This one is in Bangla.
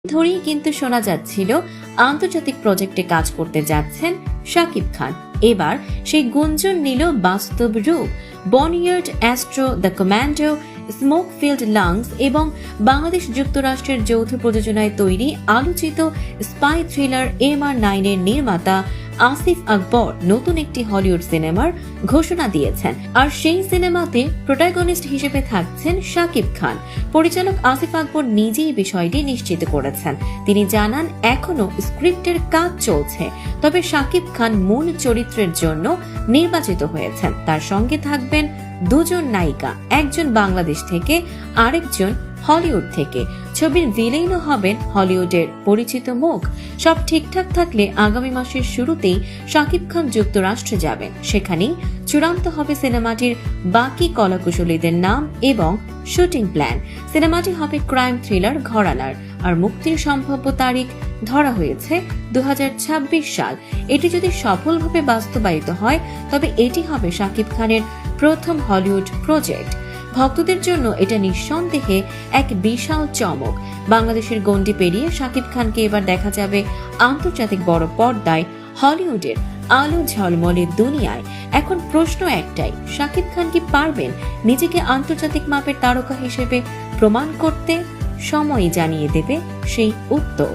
ধরেই কিন্তু শোনা যাচ্ছিল আন্তর্জাতিক প্রজেক্টে কাজ করতে যাচ্ছেন শাকিব খান। এবার সেই গুঞ্জন নিল বাস্তব রূপ। বনিয়ার্ড অ্যাস্ট্রো, দ্য কমান্ডো, স্মোকফিল্ড লাংস এবং বাংলাদেশ যুক্তরাষ্ট্রের যৌথ প্রযোজনায় তৈরি আলোচিত স্পাই থ্রিলার MR9 এর নির্মাতা আসিফ আকবর নতুন একটি হলিউড সিনেমার ঘোষণা দিয়েছেন। আর সেই সিনেমাতে প্রোটাগনিস্ট হিসেবে থাকছেন শাকিব খান। পরিচালক আসিফ আকবর নিজেই বিষয়টি নিশ্চিত করেছেন। তিনি জানান, এখনো স্ক্রিপ্টের কাজ চলছে, তবে শাকিব খান মূল চরিত্রের জন্য নির্বাচিত হয়েছেন। তার সঙ্গে থাকবেন দুজন নায়িকা, একজন বাংলাদেশ থেকে, আরেকজন হলিউড থেকে। ছবির ভিলেনও হবেন হলিউডের পরিচিত মুখ। সব ঠিকঠাক থাকলে আগামী মাসের শুরুতেই শাকিব খান যুক্তরাষ্ট্রে যাবেন। সেখানেই চূড়ান্ত হবে সিনেমাটির বাকি কলাকুশলীদের নাম এবং শুটিং প্ল্যান। সিনেমাটি হবে ক্রাইম থ্রিলার ঘরানার, আর মুক্তির সম্ভাব্য তারিখ ধরা হয়েছে 2026 সাল। এটি যদি সফলভাবে বাস্তবায়িত হয়, তবে এটি হবে শাকিব খানের প্রথম হলিউড প্রজেক্ট। ভক্তদের জন্য এটা নিঃসন্দেহে এক বিশাল চমক। বাংলাদেশের গণ্ডি পেরিয়ে শাকিব খানকে এবার দেখা যাবে আন্তর্জাতিক বড় পর্দায়, হলিউডের আলো ঝলমলে দুনিয়ায়। এখন প্রশ্ন একটাই, শাকিব খান কি পারবেন নিজেকে আন্তর্জাতিক মাপের তারকা হিসেবে প্রমাণ করতে? সময়ই জানিয়ে দেবে সেই উত্তর।